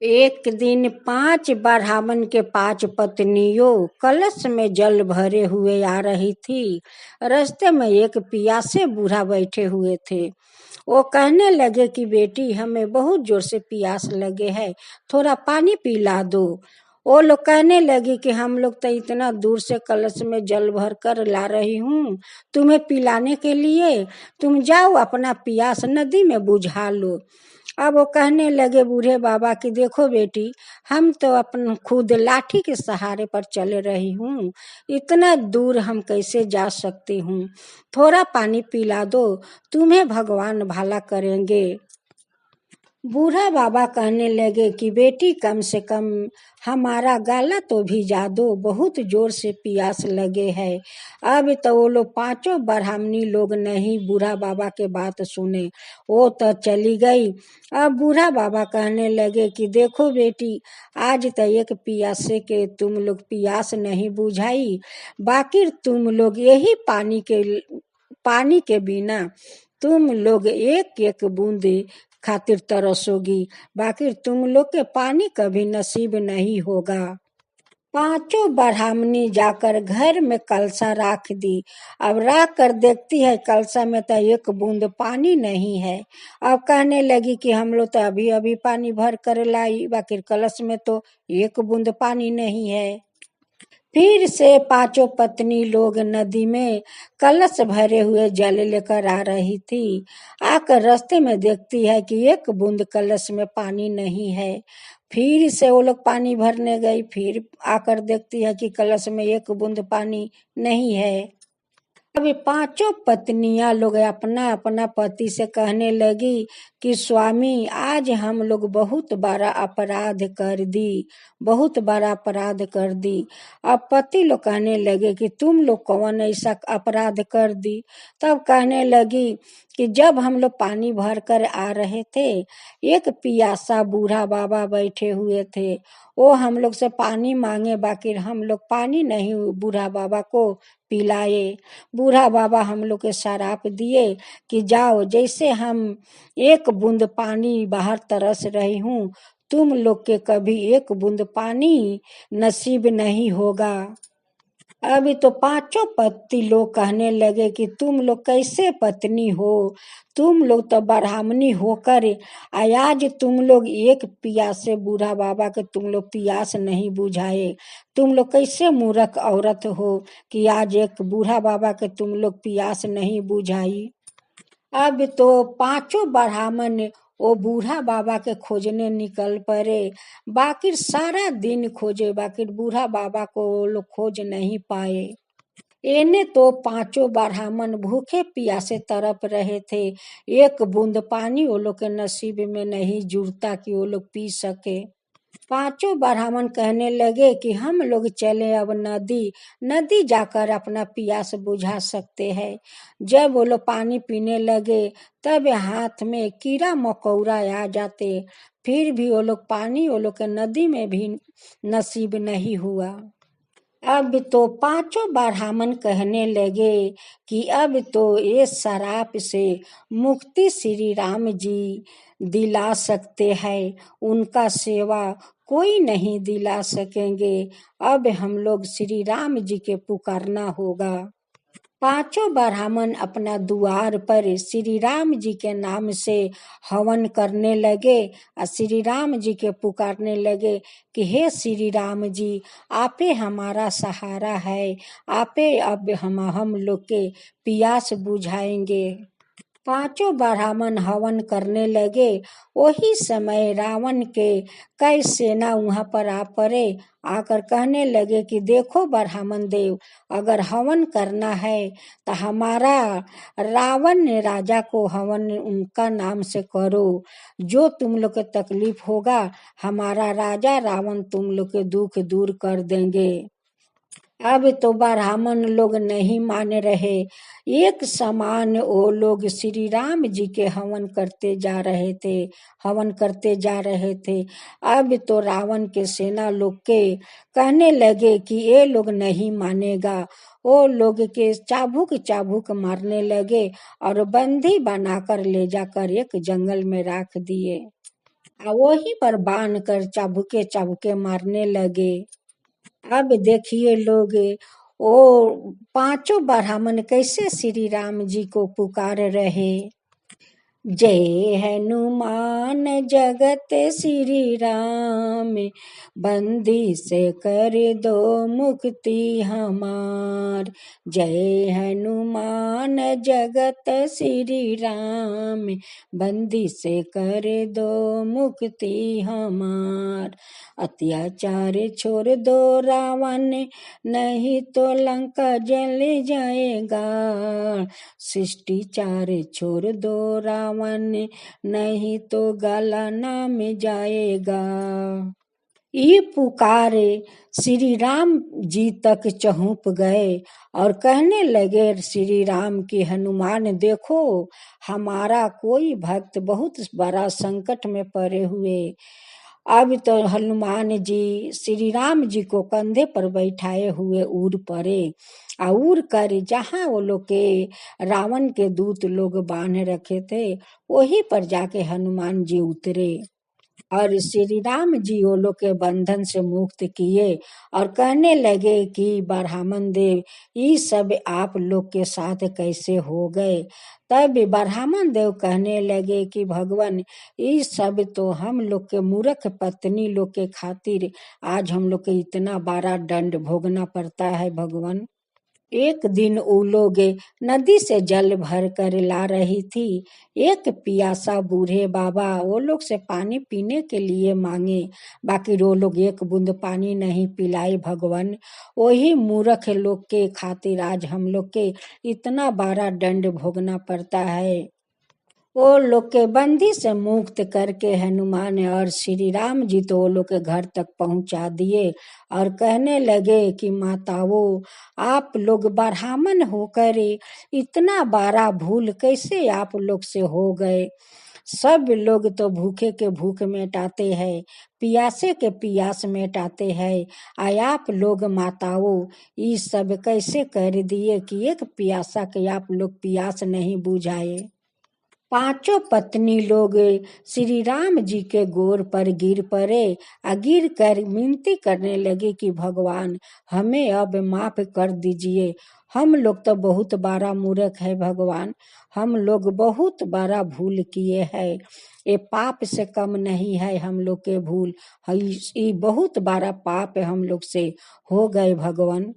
एक दिन 5 ब्राह्मण के 5 पत्नियों कलश में जल भरे हुए आ रही थी। रास्ते में एक पियासे बूढ़ा बैठे हुए थे। वो कहने लगे कि बेटी, हमें बहुत जोर से प्यास लगे है, थोड़ा पानी पिला दो। वो लोग कहने लगे कि हम लोग तो इतना दूर से कलश में जल भर कर ला रही हूँ तुम्हें पिलाने के लिए, तुम जाओ अपना प्यास नदी में बुझा लो। अब वो कहने लगे बूढ़े बाबा कि देखो बेटी, हम तो अपन खुद लाठी के सहारे पर चले रही हूँ, इतना दूर हम कैसे जा सकती हूँ, थोड़ा पानी पिला दो, तुम्हें भगवान भला करेंगे। बूढ़ा बाबा कहने लगे कि बेटी, कम से कम हमारा गाला तो भिजा दो, बहुत जोर से प्यास लगे है। अब तो वो लोग 5 ब्राह्मणी लोग नहीं बूढ़ा बाबा के बात सुने, वो तो चली गई। अब बूढ़ा बाबा कहने लगे कि देखो बेटी, आज तो एक प्यासे के तुम लोग प्यास नहीं बुझाई, बाकी तुम लोग यही पानी के बिना तुम लोग एक एक बूंद खातिर तरसोगी, बाकी तुम लोग के पानी कभी नसीब नहीं होगा। 5 ब्राह्मणी जाकर घर में कलसा राख दी। अब रख कर देखती है कलसा में तो एक बूंद पानी नहीं है। अब कहने लगी कि हम लोग तो अभी अभी पानी भर कर लाई, बाकी कलश में तो एक बूंद पानी नहीं है। फिर से 5 पत्नी लोग नदी में कलश भरे हुए जल लेकर आ रही थी। आकर रास्ते में देखती है कि एक बूंद कलश में पानी नहीं है। फिर से वो लोग पानी भरने गई, फिर आकर देखती है कि कलश में एक बूंद पानी नहीं है। अभी 5 पत्नियां लोग अपना अपना पति से कहने लगी कि स्वामी, आज हम लोग बहुत बड़ा अपराध कर दी, बहुत बड़ा अपराध कर दी। अब पति लोग कहने लगे कि तुम लोग कौन ऐसा अपराध कर दी। तब कहने लगी कि जब हम लोग पानी भर कर आ रहे थे, एक पियासा बूढ़ा बाबा बैठे हुए थे, वो हम लोग से पानी मांगे, बाकी हम लोग पानी नहीं बूढ़ा बाबा को पिलाए। बूढ़ा बाबा हम लोग के शराप दिए कि जाओ, जैसे हम एक बूंद पानी बाहर तरस रही हूँ, तुम लोग के कभी एक बूंद पानी नसीब नहीं होगा। अभी तो 5 पति लोग कहने लगे कि तुम लोग कैसे पत्नी हो, तुम लोग तो ब्राह्मणी होकर आज तुम लोग एक प्यासे बूढ़ा बाबा के तुम लोग प्यास नहीं बुझाए, तुम लोग कैसे मूर्ख औरत हो कि आज एक बूढ़ा बाबा के तुम लोग प्यास नहीं बुझाई। अब तो 5 ब्राह्मण वो बूढ़ा बाबा के खोजने निकल पड़े, बाकी सारा दिन खोजे, बाकी बूढ़ा बाबा को वो लोग खोज नहीं पाए। इन्हें तो 5 ब्राह्मण भूखे प्यासे तड़प रहे थे, एक बूंद पानी वो लोग के नसीब में नहीं जुड़ता कि वो लोग पी सके। 5 ब्राह्मण कहने लगे कि हम लोग चले अब नदी जाकर अपना प्यास बुझा सकते हैं। जब वो लोग पानी पीने लगे, तब हाथ में कीड़ा मकोड़ा आ जाते, फिर भी वो लोग पानी वो लोग के नदी में भी नसीब नहीं हुआ। अब तो 5 ब्राह्मण कहने लगे कि अब तो ये शराप से मुक्ति श्री राम जी दिला सकते हैं, उनका सेवा कोई नहीं दिला सकेंगे, अब हम लोग श्री राम जी के पुकारना होगा। 5 ब्राह्मण अपना द्वार पर श्री राम जी के नाम से हवन करने लगे और श्री राम जी के पुकारने लगे कि हे श्री राम जी, आपे हमारा सहारा है, आपे अब हम लोग के प्यास बुझाएंगे। 5 ब्राह्मण हवन करने लगे। वही समय रावण के कई सेना वहां पर आ पड़े, आकर कहने लगे कि देखो ब्राह्मण देव, अगर हवन करना है तो हमारा रावण राजा को हवन उनका नाम से करो, जो तुम लोग के तकलीफ होगा हमारा राजा रावण तुम लोग के दुख दूर कर देंगे। अब तो ब्राह्मण लोग नहीं मान रहे, एक समान वो लोग श्री राम जी के हवन करते जा रहे थे, हवन करते जा रहे थे। अब तो रावण के सेना लोग के कहने लगे कि ये लोग नहीं मानेगा, वो लोग के चाबुक चाबुक मारने लगे और बंदी बनाकर ले जाकर एक जंगल में रख दिए। वहीं पर बांध कर चाबुके चाबुके मारने लगे। अब देखिए लोग, वो पांचों ब्राह्मण कैसे श्री राम जी को पुकार रहे। जय हनुमान जगत श्री राम, बंदी से कर दो मुक्ति हमार। जय हनुमान जगत श्री राम, बंदी से कर दो मुक्ति हमार। अत्याचार छोड़ दो रावण, नहीं तो लंका जल जाएगा। शिष्टाचार छोड़ दो रावण, नहीं तो गला नाम जाएगा। ये पुकारे श्री राम जी तक चहुप गए और कहने लगे श्री राम की, हनुमान देखो, हमारा कोई भक्त बहुत बड़ा संकट में पड़े हुए। अब तो हनुमान जी श्री राम जी को कंधे पर बैठाए हुए उड़ पड़े। उड़ कर जहाँ वो लोग के रावण के दूत लोग बांध रखे थे, वहीं पर जाके हनुमान जी उतरे और श्री राम जी वो लोग के बंधन से मुक्त किए और कहने लगे कि ब्राह्मण देव, ये सब आप लोग के साथ कैसे हो गए। तब ब्राह्मण देव कहने लगे कि भगवान, ये सब तो हम लोग के मूर्ख पत्नी लोग के खातिर आज हम लोग के इतना बड़ा दंड भोगना पड़ता है भगवान। एक दिन वो लोग नदी से जल भर कर ला रही थी। एक पियासा बूढ़े बाबा वो लोग से पानी पीने के लिए मांगे, बाकी वो लोग एक बूंद पानी नहीं पिलाए भगवान। वही मूर्ख लोग के खातिर आज हम लोग के इतना बड़ा दंड भोगना पड़ता है। वो लोग के बंदी से मुक्त करके हनुमान और श्री राम जी तो वो लोग के घर तक पहुंचा दिए और कहने लगे कि माताओं, आप लोग ब्राह्मण होकर इतना बड़ा भूल कैसे आप लोग से हो गए। सब लोग तो भूखे के भूख मिटाते हैं, पियासे के पियास मिटाते हैं, आप लोग माताओं ये सब कैसे कर दिए कि एक पियासा के आप लोग पियास नहीं बुझाए। पांचों पत्नी लोग श्री राम जी के गोर पर गिर पड़े, गिर कर विनती करने लगे कि भगवान हमें अब माफ कर दीजिए। हम लोग तो बहुत बड़ा मूर्ख है भगवान, हम लोग बहुत बड़ा भूल किए हैं। ये पाप से कम नहीं है हम लोग के भूल, ये बहुत बड़ा पाप हम लोग से हो गए भगवान।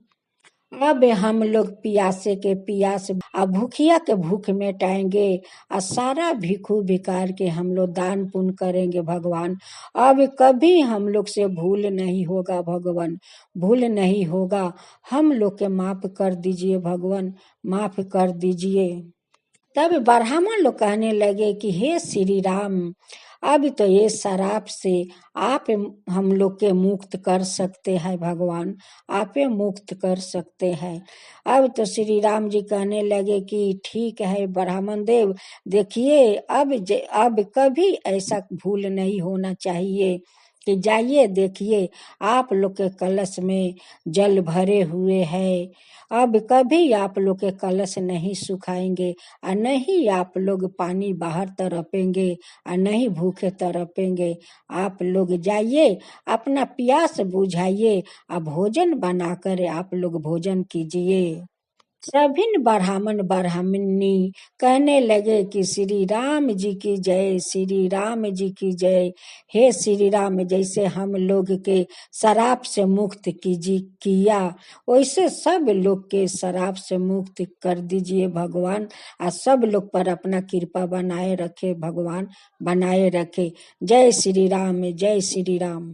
अब हम लोग पियासे के पियास भूखिया के भूख मिटाएंगे और सारा भिखू भिकार के हम लोग दान पुण्य करेंगे भगवान। अब कभी हम लोग से भूल नहीं होगा भगवान, भूल नहीं होगा। हम लोग के माफ कर दीजिए भगवान, माफ कर दीजिए। तब ब्राह्मण लोग कहने लगे कि हे श्री राम, अब तो ये शराब से आप हम लोग के मुक्त कर सकते हैं भगवान, आप मुक्त कर सकते हैं। अब तो श्री राम जी कहने लगे कि ठीक है ब्राह्मण देव, देखिए अब कभी ऐसा भूल नहीं होना चाहिए कि जाइए देखिए आप लोग के कलश में जल भरे हुए हैं। अब कभी आप लोग के कलश नहीं सुखाएंगे और नहीं आप लोग पानी बाहर तरपेंगे और नहीं भूखे तरपेंगे। आप लोग जाइए अपना प्यास बुझाइए और भोजन बनाकर आप लोग भोजन कीजिए। सभी ब्राह्मण ब्राह्मणी कहने लगे कि श्री राम जी की जय, श्री राम जी की जय। हे श्री राम, जैसे हम लोग के शराब से मुक्त किया, वैसे सब लोग के शराब से मुक्त कर दीजिए भगवान, और सब लोग पर अपना कृपा बनाए रखे भगवान, बनाए रखे। जय श्री राम, जय श्री राम।